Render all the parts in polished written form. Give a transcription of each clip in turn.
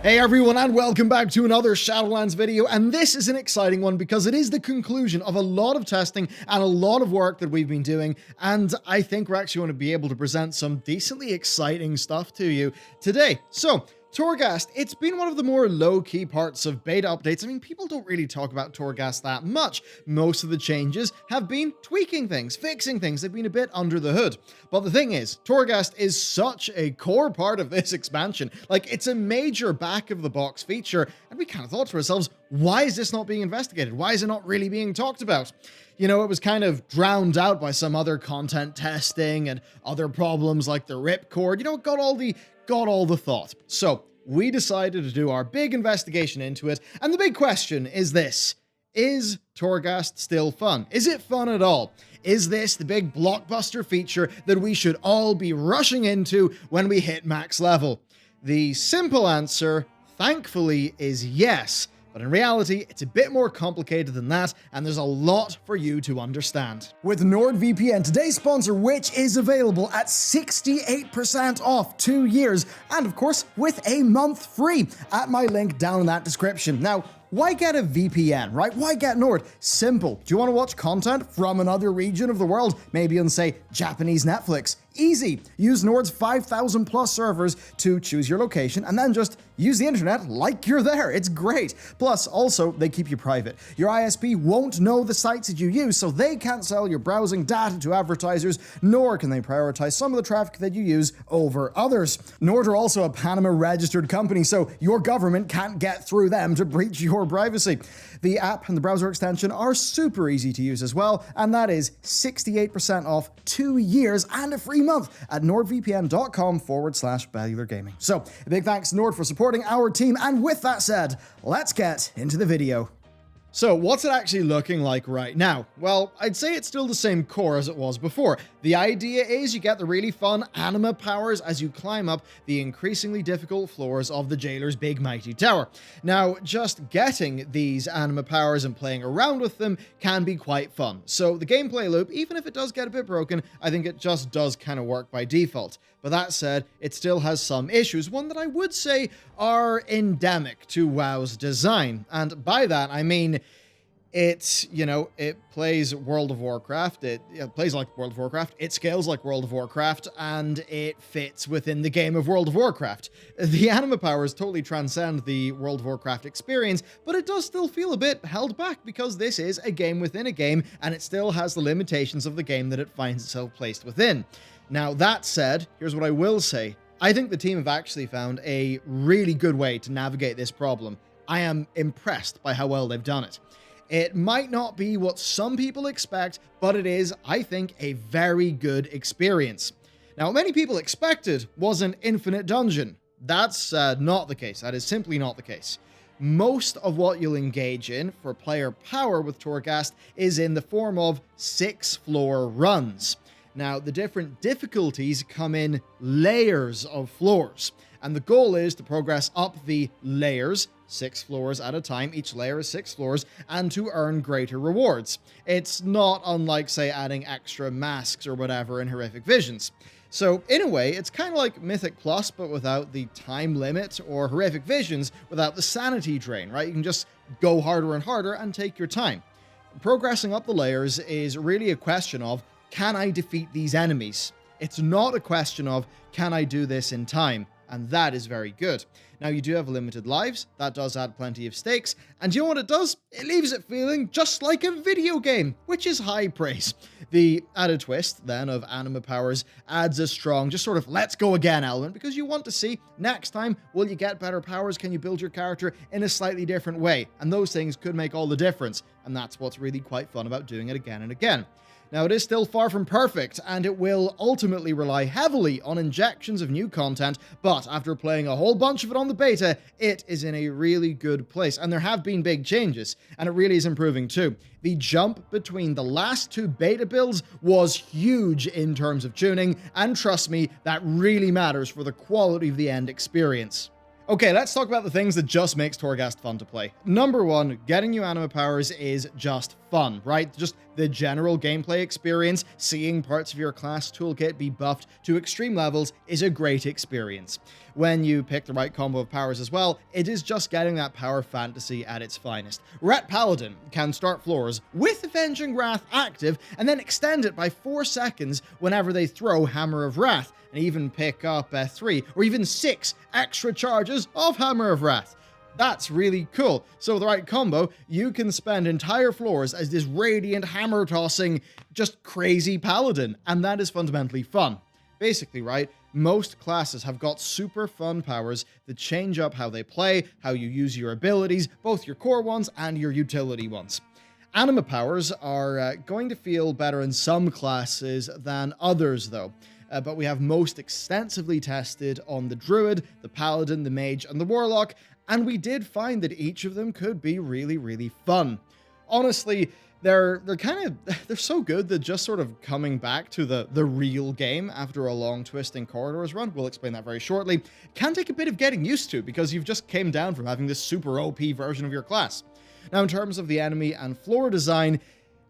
Hey everyone, and welcome back to another Shadowlands video, and this is an exciting one because it is the conclusion of a lot of testing and a lot of work that we've been doing, and I think we're actually going to be able to present some decently exciting stuff to you today. So, Torghast, it's been one of the more low-key parts of beta updates. I mean, people don't really talk about Torghast that much. Most of the changes have been tweaking things, fixing things. They've been a bit under the hood. But the thing is, Torghast is such a core part of this expansion. Like, it's a major back-of-the-box feature, and we kind of thought to ourselves, why is this not being investigated? Why is it not really being talked about? You know, it was kind of drowned out by some other content testing and other problems like the ripcord. You know, it got all the thought. So we decided to do our big investigation into it. And the big question is this: is Torghast still fun? Is it fun at all? Is this the big blockbuster feature that we should all be rushing into when we hit max level? The simple answer, thankfully, is yes. But in reality, it's a bit more complicated than that, and there's a lot for you to understand. With NordVPN, today's sponsor, which is available at 68% off 2 years, and of course, with a month free at my link down in that description. Now, why get a VPN, right? Why get Nord? Simple. Do you want to watch content from another region of the world? Maybe on, say, Japanese Netflix? Easy. Use Nord's 5,000 plus servers to choose your location and then just use the internet like you're there. It's great. Plus, also, they keep you private. Your ISP won't know the sites that you use, so they can't sell your browsing data to advertisers, nor can they prioritize some of the traffic that you use over others. Nord are also a Panama-registered company, so your government can't get through them to breach your privacy. The app and the browser extension are super easy to use as well, and that is 68% off 2 years and a free month at nordvpn.com/Bellular Gaming. So, a big thanks to Nord for supporting our team, and with that said, let's get into the video. So, what's it actually looking like right now? Well, I'd say it's still the same core as it was before. The idea is you get the really fun anima powers as you climb up the increasingly difficult floors of the jailer's big mighty tower. Now, just getting these anima powers and playing around with them can be quite fun. So the gameplay loop, even if it does get a bit broken, I think it just does kind of work by default. But that said, it still has some issues, one that I would say are endemic to WoW's design. And by that, I mean, it plays World of Warcraft, it plays like World of Warcraft, it scales like World of Warcraft, and it fits within the game of World of Warcraft. The anima powers totally transcend the World of Warcraft experience, but it does still feel a bit held back because this is a game within a game, and it still has the limitations of the game that it finds itself placed within. Now, that said, here's what I will say. I think the team have actually found a really good way to navigate this problem. I am impressed by how well they've done it. It might not be what some people expect, but it is, I think, a very good experience. Now, what many people expected was an infinite dungeon. That's not the case. That is simply not the case. Most of what you'll engage in for player power with Torghast is in the form of 6-floor runs. Now, the different difficulties come in layers of floors, and the goal is to progress up the layers, 6 floors at a time, each layer is 6 floors, and to earn greater rewards. It's not unlike, say, adding extra masks or whatever in Horrific Visions. So, in a way, it's kind of like Mythic Plus, but without the time limit, or Horrific Visions without the sanity drain, right? You can just go harder and harder and take your time. Progressing up the layers is really a question of, can I defeat these enemies? It's not a question of, can I do this in time? And that is very good. Now, you do have limited lives. That does add plenty of stakes. And you know what it does? It leaves it feeling just like a video game, which is high praise. The added twist, then, of anima powers adds a strong, just sort of let's go again element, because you want to see, next time, will you get better powers? Can you build your character in a slightly different way? And those things could make all the difference. And that's what's really quite fun about doing it again and again. Now, it is still far from perfect, and it will ultimately rely heavily on injections of new content, but after playing a whole bunch of it on the beta, it is in a really good place, and there have been big changes, and it really is improving too. The jump between the last 2 beta builds was huge in terms of tuning, and trust me, that really matters for the quality of the end experience. Okay, let's talk about the things that just makes Torghast fun to play. Number one, getting new anima powers is just fun, right? Just the general gameplay experience, seeing parts of your class toolkit be buffed to extreme levels is a great experience. When you pick the right combo of powers as well, it is just getting that power fantasy at its finest. Ret Paladin can start floors with Avenging Wrath active and then extend it by 4 seconds whenever they throw Hammer of Wrath, and even pick up 3 or even 6 extra charges of Hammer of Wrath. That's really cool. So with the right combo, you can spend entire floors as this radiant hammer-tossing, just crazy paladin, and that is fundamentally fun. Basically, right, most classes have got super fun powers that change up how they play, how you use your abilities, both your core ones and your utility ones. Anima powers are going to feel better in some classes than others, though. But we have most extensively tested on the Druid, the Paladin, the Mage, and the Warlock, and we did find that each of them could be really, really fun. Honestly, they're so good that just sort of coming back to the real game after a long Twisting Corridors run, we'll explain that very shortly, can take a bit of getting used to because you've just came down from having this super OP version of your class. Now, in terms of the enemy and floor design,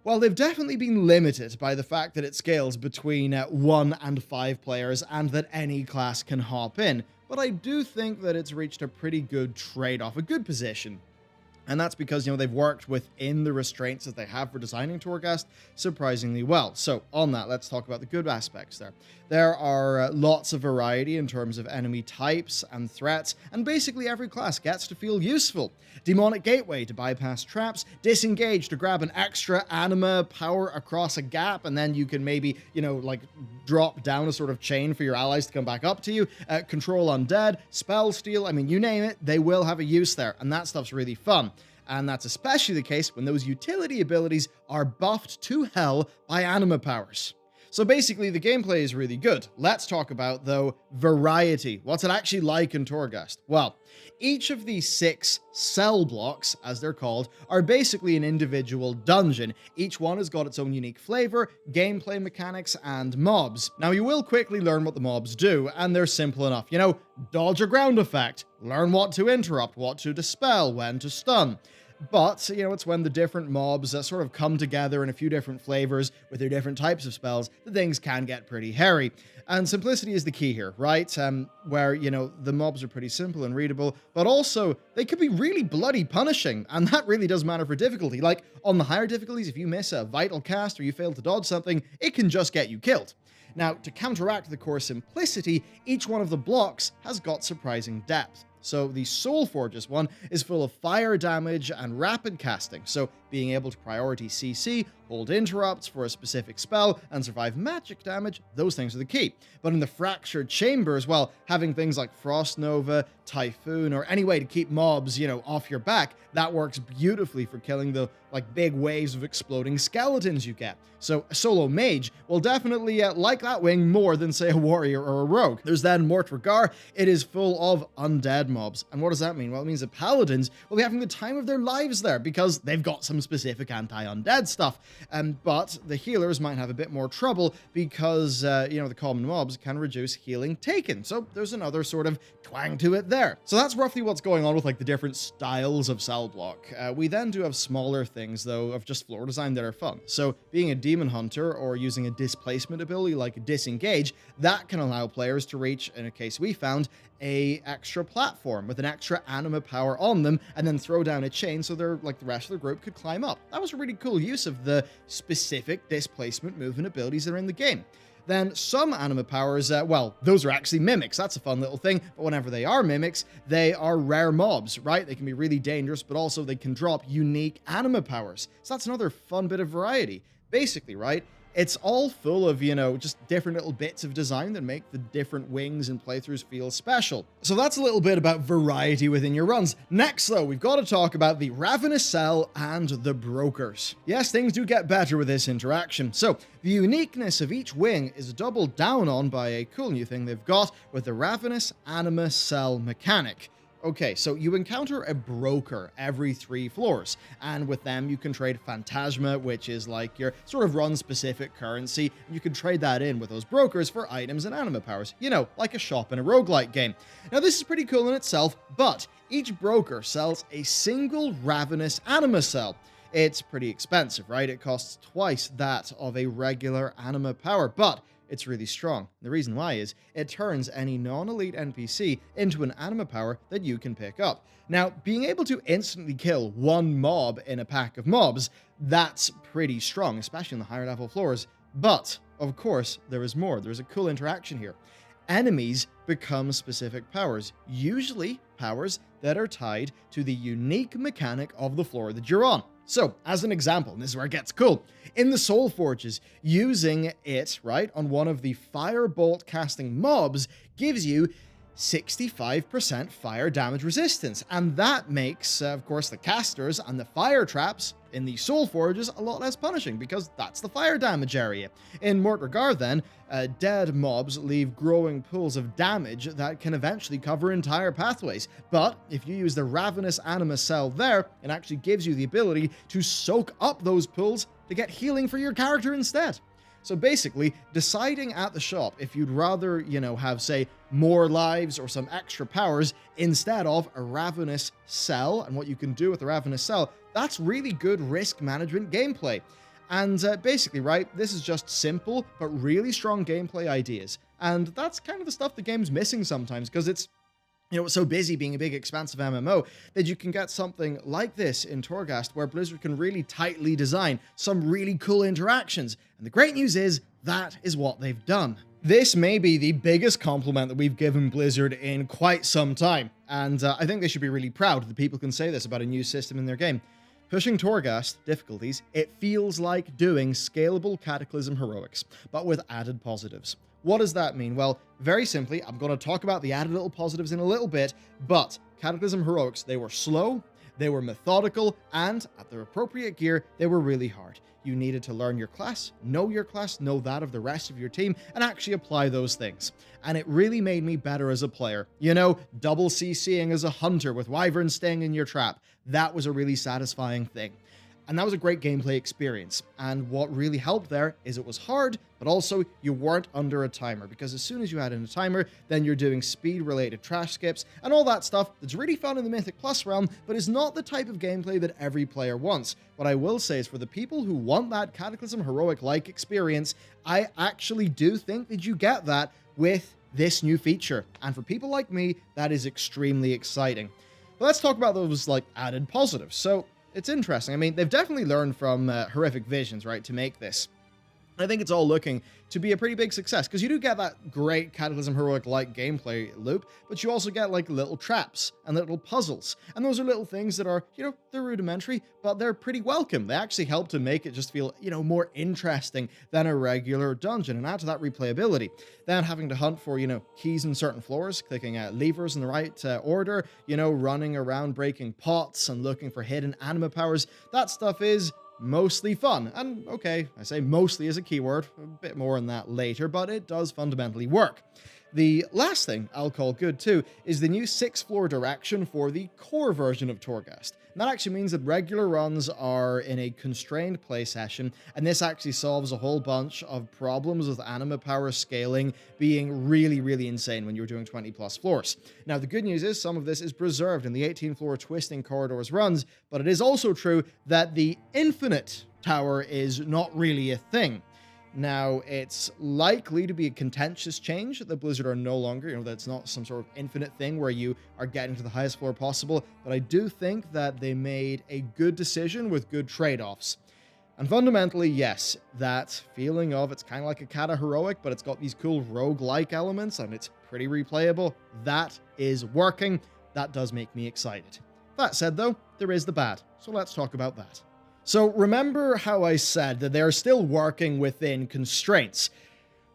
well, they've definitely been limited by the fact that it scales between 1 and 5 players and that any class can hop in, but I do think that it's reached a pretty good trade-off, a good position. And that's because, they've worked within the restraints that they have for designing Torghast surprisingly well. So on that, let's talk about the good aspects there. There are lots of variety in terms of enemy types and threats, and basically every class gets to feel useful. Demonic Gateway to bypass traps, Disengage to grab an extra anima power across a gap, and then you can maybe, drop down a sort of chain for your allies to come back up to you. Control Undead, Spell Steal, you name it, they will have a use there, and that stuff's really fun. And that's especially the case when those utility abilities are buffed to hell by anima powers. So basically, the gameplay is really good. Let's talk about, though, variety. What's it actually like in Torghast? Well, each of these 6 cell blocks, as they're called, are basically an individual dungeon. Each one has got its own unique flavor, gameplay mechanics, and mobs. Now, you will quickly learn what the mobs do, and they're simple enough. Dodge a ground effect, learn what to interrupt, what to dispel, when to stun. But, it's when the different mobs that sort of come together in a few different flavors with their different types of spells that things can get pretty hairy. And simplicity is the key here, right? Where, the mobs are pretty simple and readable, but also they could be really bloody punishing, and that really does matter for difficulty. Like, on the higher difficulties, if you miss a vital cast or you fail to dodge something, it can just get you killed. Now, to counteract the core simplicity, each one of the blocks has got surprising depth. So the Soul Forges one is full of fire damage and rapid casting, so being able to priority CC, hold interrupts for a specific spell, and survive magic damage, those things are the key. But in the Fractured Chamber as well, having things like Frost Nova, Typhoon, or any way to keep mobs, off your back, that works beautifully for killing the, big waves of exploding skeletons you get. So a solo mage will definitely like that wing more than, say, a warrior or a rogue. There's then Mort Regar. It is full of undead mobs. And what does that mean? Well, it means that paladins will be having the time of their lives there because they've got some specific anti-undead stuff. But the healers might have a bit more trouble because, the common mobs can reduce healing taken. So there's another sort of twang to it there. So that's roughly what's going on with, the different styles of cell block. We then do have smaller things, though, of just floor design that are fun. So being a demon hunter or using a displacement ability like Disengage, that can allow players to reach, in a case we found, a extra platform with an extra anima power on them and then throw down a chain so they're the rest of the group could climb up. That was a really cool use of the specific displacement movement abilities that are in the game. Then some anima powers, those are actually mimics. That's a fun little thing, but whenever they are mimics, they are rare mobs, right? They can be really dangerous, but also they can drop unique anima powers. So that's another fun bit of variety. Basically, right? It's all full of, just different little bits of design that make the different wings and playthroughs feel special. So that's a little bit about variety within your runs. Next, though, we've got to talk about the Ravenous Cell and the Brokers. Yes, things do get better with this interaction. So the uniqueness of each wing is doubled down on by a cool new thing they've got with the Ravenous Anima Cell mechanic. Okay, so you encounter a broker every 3 floors, and with them you can trade Phantasma, which is like your sort of run-specific currency, and you can trade that in with those brokers for items and anima powers, you know, like a shop in a roguelike game. Now this is pretty cool in itself, but each broker sells a single Ravenous Anima Cell. It's pretty expensive, right? It costs twice that of a regular anima power, but it's really strong. The reason why is it turns any non-elite NPC into an anima power that you can pick up. Now, being able to instantly kill one mob in a pack of mobs, that's pretty strong, especially in the higher level floors. But, of course, there is more. There's a cool interaction here. Enemies become specific powers, usually powers that are tied to the unique mechanic of the floor that you're on. So, as an example, and this is where it gets cool, in the Soul Forges, using it, right, on one of the firebolt casting mobs gives you 65% fire damage resistance, and that makes, of course, the casters and the fire traps in the Soul Forges a lot less punishing, because that's the fire damage area. In Mortregar, then, dead mobs leave growing pools of damage that can eventually cover entire pathways, but if you use the Ravenous Anima Cell there, it actually gives you the ability to soak up those pools to get healing for your character instead. So basically, deciding at the shop if you'd rather, you know, have, say, more lives or some extra powers instead of a Ravenous Cell, and what you can do with the Ravenous Cell, that's really good risk management gameplay. And basically, right, this is just simple but really strong gameplay ideas. And that's kind of the stuff the game's missing sometimes, because it's, you know, it's so busy being a big, expansive MMO that you can get something like this in Torghast, where Blizzard can really tightly design some really cool interactions. And the great news is, that is what they've done. This may be the biggest compliment that we've given Blizzard in quite some time, and I think they should be really proud that people can say this about a new system in their game. Pushing Torghast difficulties, it feels like doing scalable Cataclysm heroics, but with added positives. What does that mean? Well, very simply, I'm going to talk about the added little positives in a little bit, but Cataclysm heroics, they were slow, they were methodical, and at the appropriate gear, they were really hard. You needed to learn your class, know that of the rest of your team, and actually apply those things. And it really made me better as a player. You know, double CCing as a hunter with wyverns staying in your trap. That was a really satisfying thing. And that was a great gameplay experience. And what really helped there is it was hard, but also you weren't under a timer, because as soon as you had in a timer, then you're doing speed-related trash skips and all that stuff that's really fun in the Mythic Plus realm, but is not the type of gameplay that every player wants. What I will say is, for the people who want that Cataclysm heroic-like experience, I actually do think that you get that with this new feature. And for people like me, that is extremely exciting. But let's talk about those, like, added positives. So, it's interesting. I mean, they've definitely learned from Horrific Visions, right, to make this. I think it's all looking to be a pretty big success, because you do get that great Cataclysm heroic-like gameplay loop, but you also get, like, little traps and little puzzles. And those are little things that are, you know, they're rudimentary, but they're pretty welcome. They actually help to make it just feel, you know, more interesting than a regular dungeon, and add to that replayability. Then having to hunt for, you know, keys in certain floors, clicking levers in the right order, you know, running around breaking pots and looking for hidden anima powers, that stuff is mostly fun. And okay, I say mostly as a keyword, a bit more on that later, but it does fundamentally work. The last thing I'll call good too is the new 6-floor direction for the core version of Torghast. And that actually means that regular runs are in a constrained play session, and this actually solves a whole bunch of problems with anima power scaling being really, really insane when you're doing 20 plus floors. Now, the good news is some of this is preserved in the 18-floor Twisting Corridors runs, but it is also true that the infinite tower is not really a thing. Now, it's likely to be a contentious change that Blizzard are no longer, you know, that's not some sort of infinite thing where you are getting to the highest floor possible, but I do think that they made a good decision with good trade-offs. And fundamentally, yes, that feeling of it's kind of like a Kata heroic, but it's got these cool rogue-like elements and it's pretty replayable, that is working. That does make me excited. That said, though, there is the bad, so let's talk about that. So remember how I said that they are still working within constraints?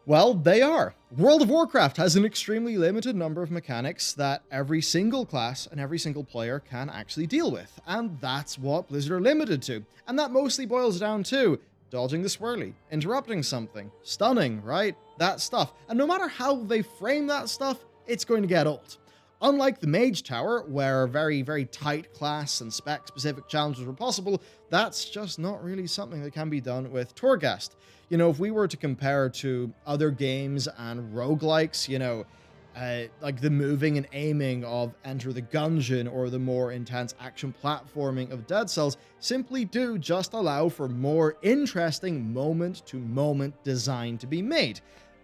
Well, they are. World of Warcraft has an extremely limited number of mechanics that every single class and every single player can actually deal with, and that's what Blizzard are limited to. And that mostly boils down to dodging the swirly, interrupting something, stunning, right? That stuff. And no matter how they frame that stuff, it's going to get old. Unlike the Mage Tower, where very, very tight class and spec-specific challenges were possible, that's just not really something that can be done with Torghast. You know, if we were to compare to other games and roguelikes, you know, like the moving and aiming of Enter the Gungeon or the more intense action platforming of Dead Cells simply do just allow for more interesting moment-to-moment design to be made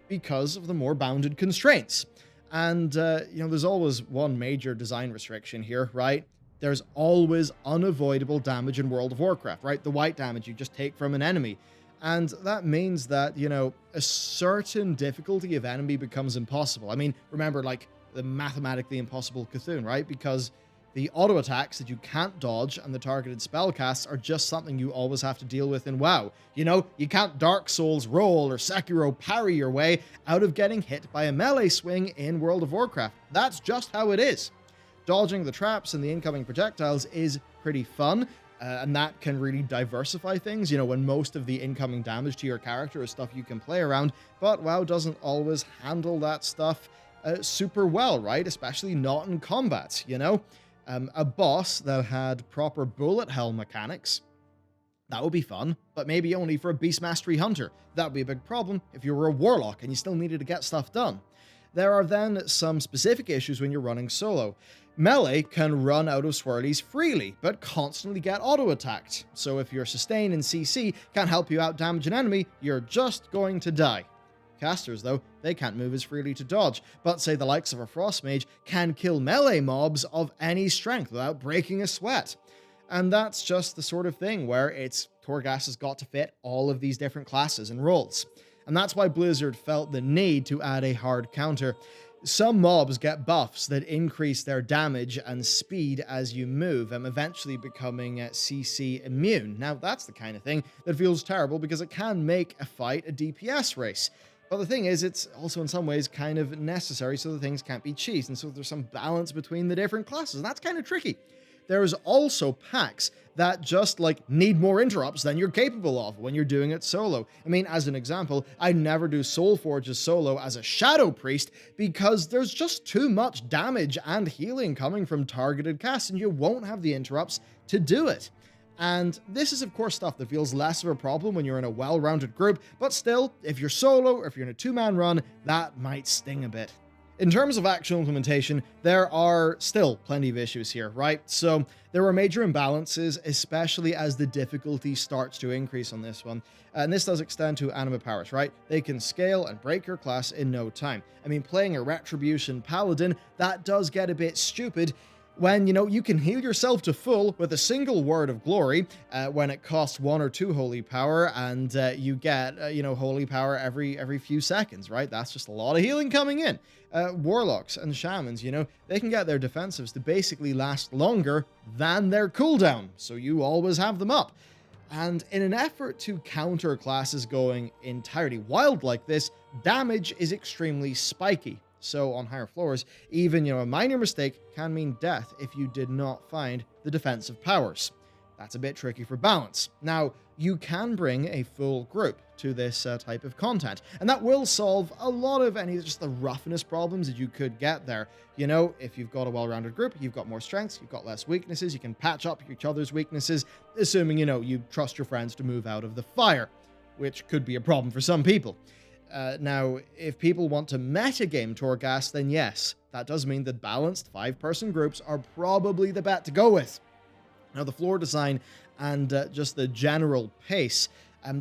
because of the more bounded constraints. And, you know, there's always one major design restriction here, right? There's always unavoidable damage in World of Warcraft, right? The white damage you just take from an enemy. And that means that, you know, a certain difficulty of enemy becomes impossible. I mean, remember, like, the mathematically impossible Cthulhu, right? Because the auto attacks that you can't dodge and the targeted spellcasts are just something you always have to deal with in WoW. You know, you can't Dark Souls roll or Sekiro parry your way out of getting hit by a melee swing in World of Warcraft. That's just how it is. Dodging the traps and the incoming projectiles is pretty fun, and that can really diversify things, you know, when most of the incoming damage to your character is stuff you can play around, but WoW doesn't always handle that stuff super well, right? Especially not in combat, you know? A boss that had proper bullet hell mechanics, that would be fun, but maybe only for a Beast Mastery Hunter. That would be a big problem if you were a Warlock and you still needed to get stuff done. There are then some specific issues when you're running solo. Melee can run out of swirlies freely, but constantly get auto-attacked. So if your sustain and CC can't help you out damage an enemy, you're just going to die. Casters, though, they can't move as freely to dodge, but say the likes of a Frost Mage can kill melee mobs of any strength without breaking a sweat. And that's just the sort of thing where Torghast has got to fit all of these different classes and roles. And that's why Blizzard felt the need to add a hard counter. Some mobs get buffs that increase their damage and speed as you move, and eventually becoming CC immune. Now, that's the kind of thing that feels terrible because it can make a fight a DPS race. But the thing is, it's also in some ways kind of necessary so that things can't be cheesed, and so there's some balance between the different classes, and that's kind of tricky. There's also packs that just, like, need more interrupts than you're capable of when you're doing it solo. I mean, as an example, I never do Soulforge's solo as a Shadow Priest because there's just too much damage and healing coming from targeted casts, and you won't have the interrupts to do it. And this is, of course, stuff that feels less of a problem when you're in a well-rounded group, but still, if you're solo or if you're in a two-man run, that might sting a bit. In terms of actual implementation, there are still plenty of issues here, right? So there are major imbalances, especially as the difficulty starts to increase on this one. And this does extend to anima powers, right? They can scale and break your class in no time. I mean, playing a Retribution Paladin, that does get a bit stupid when, you know, you can heal yourself to full with a single Word of Glory when it costs 1 or 2 Holy Power, and you get, you know, Holy Power every few seconds, right? That's just a lot of healing coming in. Warlocks and Shamans, you know, they can get their defensives to basically last longer than their cooldown, so you always have them up. And in an effort to counter classes going entirely wild like this, damage is extremely spiky. So on higher floors, even, you know, a minor mistake can mean death if you did not find the defensive powers. That's a bit tricky for balance. Now, you can bring a full group to this type of content, and that will solve a lot of just the roughness problems that you could get there. You know, if you've got a well-rounded group, you've got more strengths, you've got less weaknesses, you can patch up each other's weaknesses, assuming, you know, you trust your friends to move out of the fire, which could be a problem for some people. Now, if people want to metagame Torghast, then yes, that does mean that balanced 5-person groups are probably the bet to go with. Now, the floor design and just the general pace,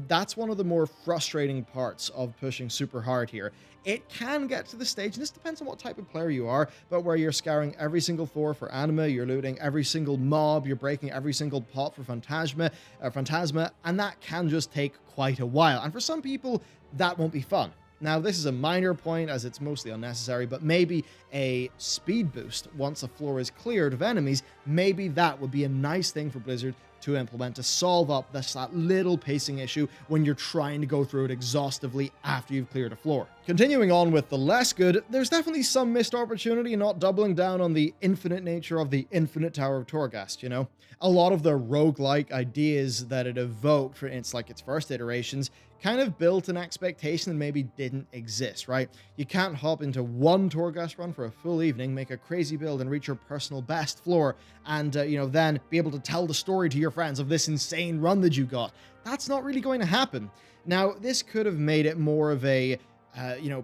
that's one of the more frustrating parts of pushing super hard here. It can get to the stage, and this depends on what type of player you are, but where you're scouring every single floor for anima, you're looting every single mob, you're breaking every single pot for Phantasma, and that can just take quite a while. And for some people, that won't be fun. Now, this is a minor point as it's mostly unnecessary, but maybe a speed boost once a floor is cleared of enemies, maybe that would be a nice thing for Blizzard to implement to solve up that little pacing issue when you're trying to go through it exhaustively after you've cleared a floor. Continuing on with the less good, there's definitely some missed opportunity in not doubling down on the infinite nature of the infinite Tower of Torghast, you know? A lot of the roguelike ideas that it evoked for its first iterations kind of built an expectation that maybe didn't exist, right? You can't hop into one Torghast run for a full evening, make a crazy build, and reach your personal best floor, and, then be able to tell the story to your friends of this insane run that you got. That's not really going to happen. Now, this could have made it more of a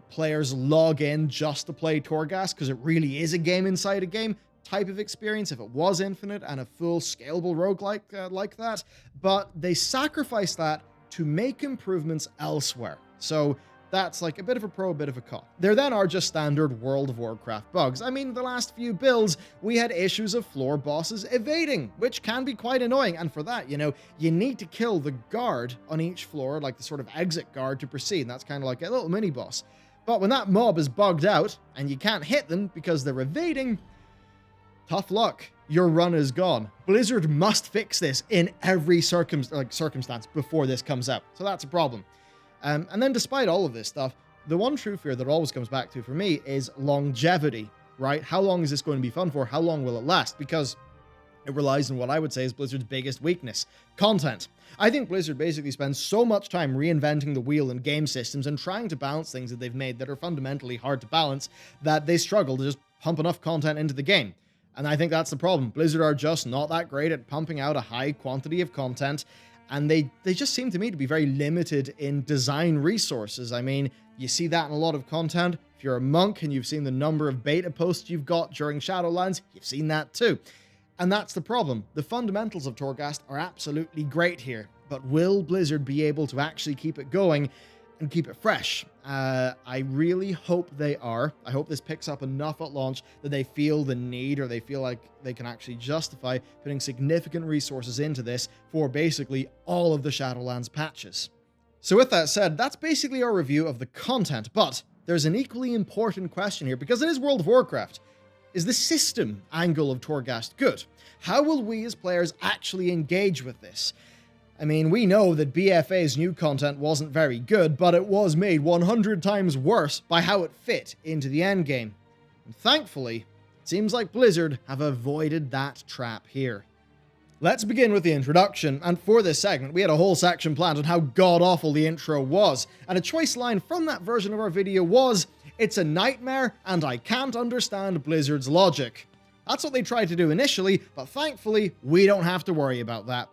players log in just to play Torghast because it really is a game inside a game type of experience if it was infinite and a full scalable roguelike like that, but they sacrificed that to make improvements elsewhere. So that's like a bit of a pro, a bit of a con. There then are just standard World of Warcraft bugs. I mean, the last few builds, we had issues of floor bosses evading, which can be quite annoying. And for that, you need to kill the guard on each floor, like the sort of exit guard to proceed. And that's kind of like a little mini boss. But when that mob is bugged out and you can't hit them because they're evading, tough luck. Your run is gone. Blizzard must fix this in every circumstance before this comes out. So that's a problem. And then despite all of this stuff, the one true fear that always comes back to for me is longevity, right? How long is this going to be fun for? How long will it last? Because it relies on what I would say is Blizzard's biggest weakness, content. I think Blizzard basically spends so much time reinventing the wheel in game systems and trying to balance things that they've made that are fundamentally hard to balance that they struggle to just pump enough content into the game. And I think that's the problem. Blizzard are just not that great at pumping out a high quantity of content, and they just seem to me to be very limited in design resources. I mean, you see that in a lot of content. If you're a monk and you've seen the number of beta posts you've got during Shadowlands, you've seen that too. And that's the problem. The fundamentals of Torghast are absolutely great here, but will Blizzard be able to actually keep it going and keep it fresh? I really hope they are. I hope this picks up enough at launch that they feel the need, or they feel like they can actually justify putting significant resources into this for basically all of the Shadowlands patches. So with that said, that's basically our review of the content, but there's an equally important question here, because it is World of Warcraft. Is the system angle of Torghast good? How will we as players actually engage with this? I mean, we know that BFA's new content wasn't very good, but it was made 100 times worse by how it fit into the endgame. And thankfully, it seems like Blizzard have avoided that trap here. Let's begin with the introduction, and for this segment, we had a whole section planned on how god-awful the intro was, and a choice line from that version of our video was, "It's a nightmare, and I can't understand Blizzard's logic." That's what they tried to do initially, but thankfully, we don't have to worry about that.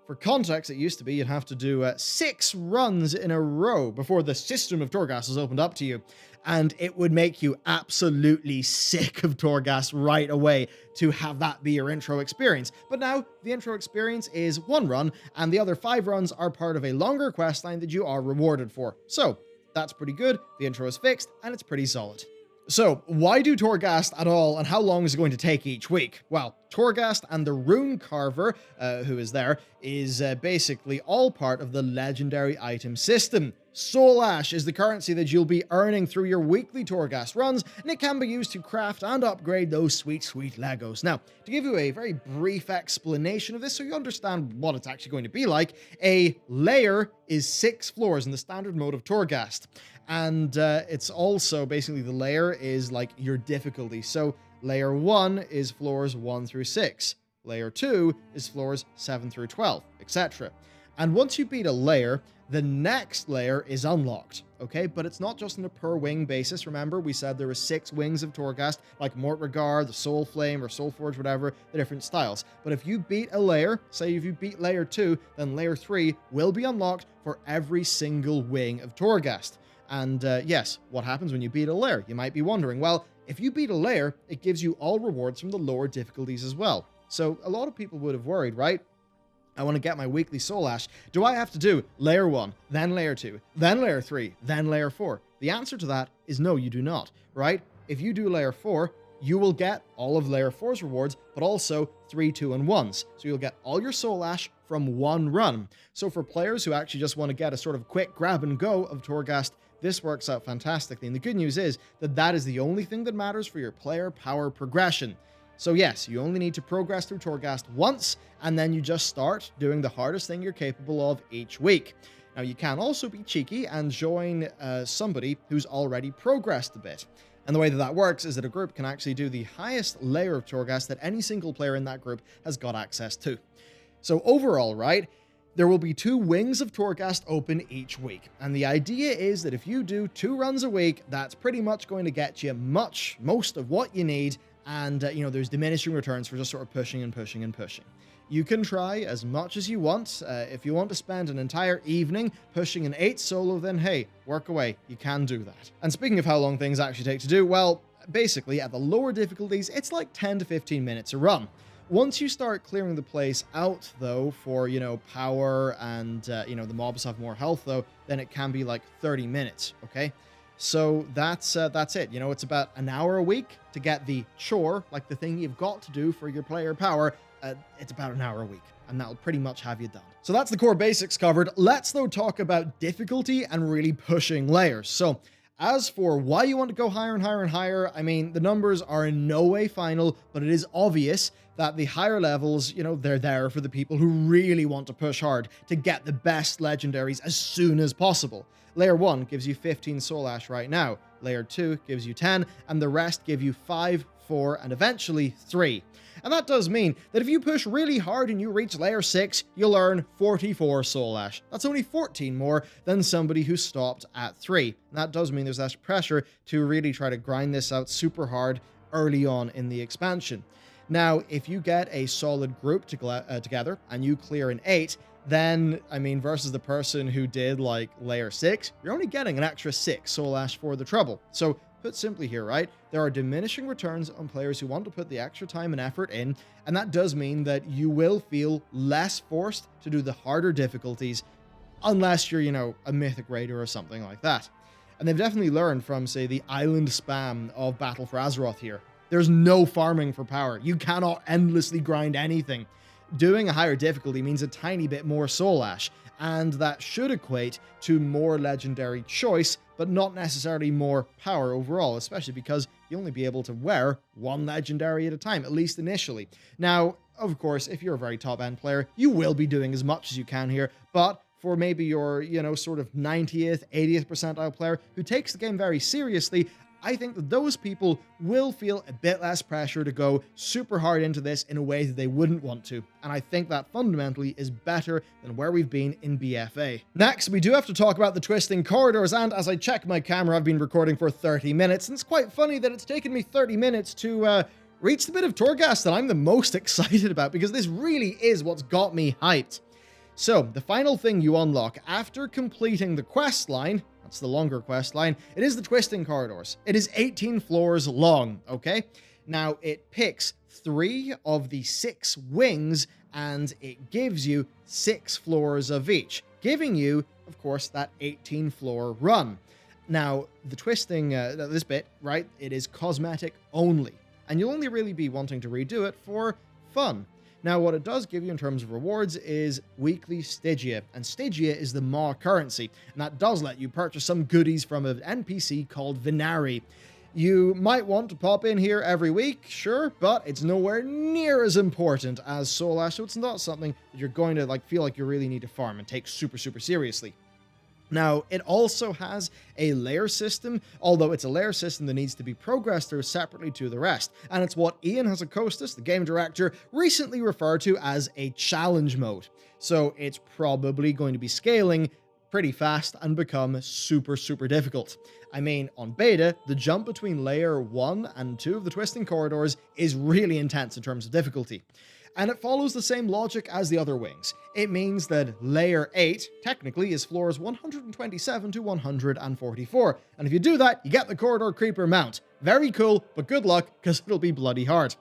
For context, it used to be you'd have to do 6 runs in a row before the system of Torghast was opened up to you, and it would make you absolutely sick of Torghast right away to have that be your intro experience. But now, the intro experience is 1 run, and the other 5 runs are part of a longer questline that you are rewarded for. So, that's pretty good, the intro is fixed, and it's pretty solid. So, why do Torghast at all, and how long is it going to take each week? Well, Torghast and the Rune Carver, who is there, is basically all part of the legendary item system. Soul Ash is the currency that you'll be earning through your weekly Torghast runs, and it can be used to craft and upgrade those sweet, sweet Legos. Now, to give you a very brief explanation of this so you understand what it's actually going to be like, a layer is 6 floors in the standard mode of Torghast. And it's also basically the layer is like your difficulty. So layer 1 is floors 1 through 6. Layer 2 is floors 7 through 12, etc. And once you beat a layer, the next layer is unlocked, okay? But it's not just on a per wing basis. Remember, we said there were 6 wings of Torghast, like Mortregar, the Soul Flame, or Soul Forge, whatever, the different styles. But if you beat a layer, say if you beat layer 2, then layer 3 will be unlocked for every single wing of Torghast. And yes, what happens when you beat a layer? You might be wondering, well, if you beat a layer, it gives you all rewards from the lower difficulties as well. So a lot of people would have worried, right? I want to get my weekly Soul Ash. Do I have to do layer 1, then layer 2, then layer 3, then layer 4? The answer to that is no, you do not, right? If you do layer 4, you will get all of layer 4's rewards, but also 3, 2, and 1s. So you'll get all your Soul Ash from 1 run. So for players who actually just want to get a sort of quick grab and go of Torghast, this works out fantastically. And the good news is that that is the only thing that matters for your player power progression. So yes, you only need to progress through Torghast once, and then you just start doing the hardest thing you're capable of each week. Now, you can also be cheeky and join somebody who's already progressed a bit. And the way that that works is that a group can actually do the highest layer of Torghast that any single player in that group has got access to. So overall, right, there will be 2 wings of Torghast open each week. And the idea is that if you do 2 runs a week, that's pretty much going to get you most of what you need. And, there's diminishing returns for just sort of pushing and pushing and pushing. You can try as much as you want. If you want to spend an entire evening pushing an 8 solo, then hey, work away. You can do that. And speaking of how long things actually take to do, well, basically at the lower difficulties, it's like 10 to 15 minutes a run. Once you start clearing the place out, though, for, power and, the mobs have more health, though, then it can be like 30 minutes, okay? So that's it. It's about an hour a week to get the chore, like the thing you've got to do for your player power. It's about an hour a week, and that'll pretty much have you done. So that's the core basics covered. Let's, though, talk about difficulty and really pushing layers. So as for why you want to go higher and higher and higher, I mean, the numbers are in no way final, but it is obvious that the higher levels, they're there for the people who really want to push hard to get the best legendaries as soon as possible. Layer 1 gives you 15 Soul Ash right now. Layer 2 gives you 10, and the rest give you 5, 4, and eventually 3. And that does mean that if you push really hard and you reach layer 6, you'll earn 44 Soul Ash. That's only 14 more than somebody who stopped at 3. And that does mean there's less pressure to really try to grind this out super hard early on in the expansion. Now, if you get a solid group together and you clear an 8, then, versus the person who did like layer 6, you're only getting an extra 6 Soul Ash for the trouble. So put simply here, right, there are diminishing returns on players who want to put the extra time and effort in, and that does mean that you will feel less forced to do the harder difficulties unless you're, a Mythic Raider or something like that. And they've definitely learned from, say, the island spam of Battle for Azeroth here. There's no farming for power. You cannot endlessly grind anything. Doing a higher difficulty means a tiny bit more Soul Ash, and that should equate to more legendary choice, but not necessarily more power overall, especially because you'll only be able to wear 1 legendary at a time, at least initially. Now, of course, if you're a very top-end player, you will be doing as much as you can here, but for maybe your, sort of 90th, 80th percentile player who takes the game very seriously, I think that those people will feel a bit less pressure to go super hard into this in a way that they wouldn't want to. And I think that fundamentally is better than where we've been in BFA. Next, we do have to talk about the twisting corridors. And as I check my camera, I've been recording for 30 minutes. And it's quite funny that it's taken me 30 minutes to reach the bit of Torghast that I'm the most excited about, because this really is what's got me hyped. So the final thing you unlock after completing the quest line, that's the longer quest line, it is the twisting corridors. It is 18 floors long, okay? Now, it picks 3 of the 6 wings, and it gives you 6 floors of each, giving you, of course, that 18-floor run. Now, the twisting, this bit, right, it is cosmetic only, and you'll only really be wanting to redo it for fun. Now, what it does give you in terms of rewards is weekly Stygia, and Stygia is the Maw currency, and that does let you purchase some goodies from an NPC called Venari. You might want to pop in here every week, sure, but it's nowhere near as important as Soul Ash, so it's not something that you're going to feel like you really need to farm and take super, super seriously. Now, it also has a layer system, although it's a layer system that needs to be progressed through separately to the rest, and it's what Ian Hazzikostas, the game director, recently referred to as a challenge mode. So it's probably going to be scaling pretty fast and become super, super difficult. On beta, the jump between layer 1 and 2 of the twisting corridors is really intense in terms of difficulty. And it follows the same logic as the other wings. It means that layer 8 technically is floors 127 to 144. And if you do that, you get the corridor creeper mount. Very cool, but good luck, because it'll be bloody hard.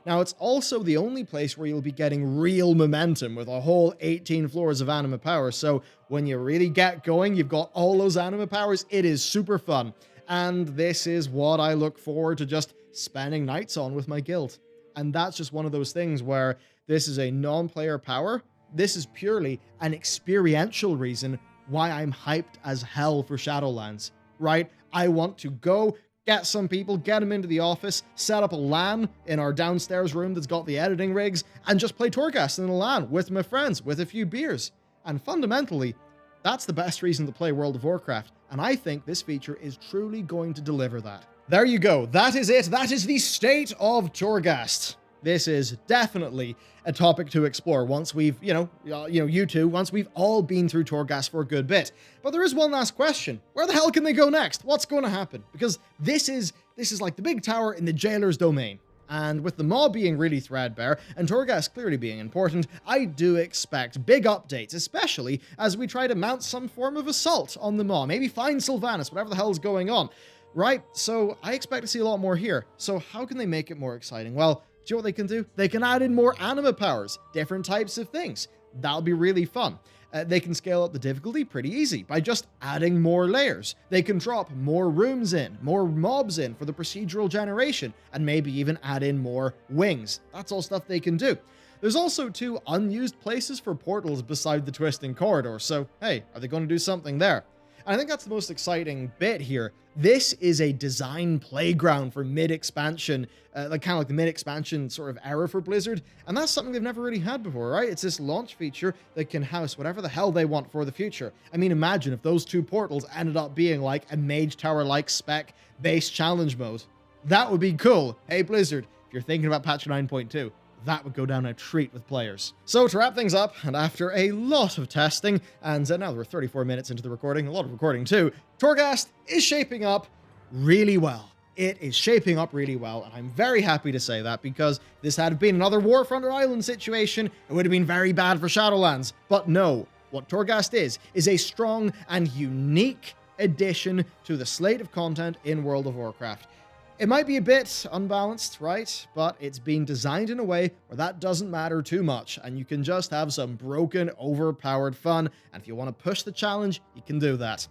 Now, it's also the only place where you'll be getting real momentum with a whole 18 floors of anima power. So when you really get going, you've got all those anima powers. It is super fun. And this is what I look forward to just spending nights on with my guild. And that's just one of those things where this is a non-player power. This is purely an experiential reason why I'm hyped as hell for Shadowlands, right? I want to go get some people, get them into the office, set up a LAN in our downstairs room that's got the editing rigs, and just play Torghast in a LAN with my friends, with a few beers. And fundamentally, that's the best reason to play World of Warcraft, and I think this feature is truly going to deliver that. There you go, that is it, that is the state of Torghast. This is definitely a topic to explore once we've, you two, once we've all been through Torghast for a good bit. But there is one last question. Where the hell can they go next? What's going to happen? Because this is like the big tower in the jailer's domain. And with the maw being really threadbare, and Torghast clearly being important, I do expect big updates, especially as we try to mount some form of assault on the maw. Maybe find Sylvanas, whatever the hell's going on. Right? So I expect to see a lot more here. So how can they make it more exciting? Well, do you know what they can do? They can add in more anima powers, different types of things. That'll be really fun. They can scale up the difficulty pretty easy by just adding more layers. They can drop more rooms in, more mobs in for the procedural generation, and maybe even add in more wings. That's all stuff they can do. There's also 2 unused places for portals beside the twisting corridor, so hey, are they going to do something there? And I think that's the most exciting bit here. This is a design playground for mid-expansion, kind of like the mid-expansion sort of era for Blizzard, and that's something they've never really had before, right? It's this launch feature that can house whatever the hell they want for the future. I mean, imagine if those 2 portals ended up being like a Mage Tower-like spec-based challenge mode. That would be cool. Hey, Blizzard, if you're thinking about patch 9.2, that would go down a treat with players. So to wrap things up, and after a lot of testing, and now we're 34 minutes into the recording, a lot of recording too, Torghast is shaping up really well. It is shaping up really well, and I'm very happy to say that, because this had been another Warfront Island situation, it would have been very bad for Shadowlands. But no, what Torghast is a strong and unique addition to the slate of content in World of Warcraft. It might be a bit unbalanced, right? But it's been designed in a way where that doesn't matter too much, and you can just have some broken, overpowered fun, and if you want to push the challenge, you can do that.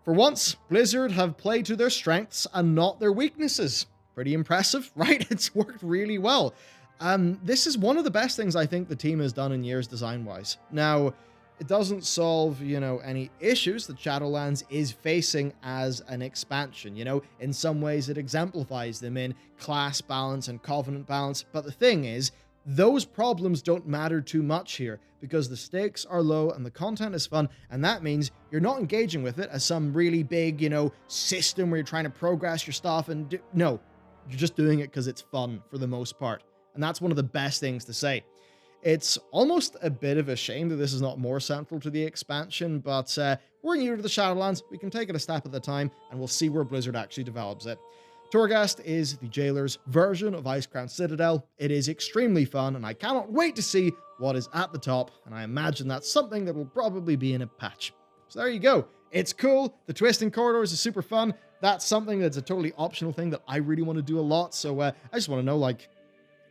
For once, Blizzard have played to their strengths and not their weaknesses. Pretty impressive, right? It's worked really well. This is one of the best things I think the team has done in years design-wise. Now, it doesn't solve, any issues that Shadowlands is facing as an expansion. In some ways it exemplifies them in class balance and covenant balance. But the thing is, those problems don't matter too much here because the stakes are low and the content is fun. And that means you're not engaging with it as some really big, system where you're trying to progress your stuff. No, you're just doing it because it's fun for the most part. And that's one of the best things to say. It's almost a bit of a shame that this is not more central to the expansion, but we're new to the Shadowlands, we can take it a step at a time, and we'll see where Blizzard actually develops it. Torghast is the Jailer's version of Icecrown Citadel. It is extremely fun, and I cannot wait to see what is at the top, and I imagine that's something that will probably be in a patch. So there you go. It's cool. The twisting corridors is super fun. That's something that's a totally optional thing that I really want to do a lot, so I just want to know,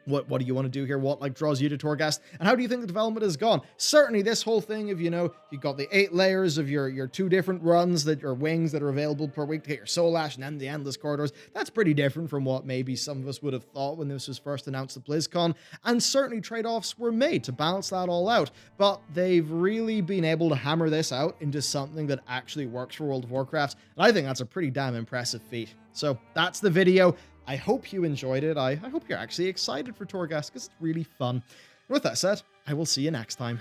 what do you want to do here? What draws you to Torghast? And how do you think the development has gone? Certainly this whole thing of, you've got the 8 layers of your 2 different runs that are wings that are available per week to get your Soul Ash and then the Endless Corridors. That's pretty different from what maybe some of us would have thought when this was first announced at BlizzCon. And certainly trade-offs were made to balance that all out. But they've really been able to hammer this out into something that actually works for World of Warcraft. And I think that's a pretty damn impressive feat. So that's the video. I hope you enjoyed it. I hope you're actually excited for Torghast because it's really fun. And with that said, I will see you next time.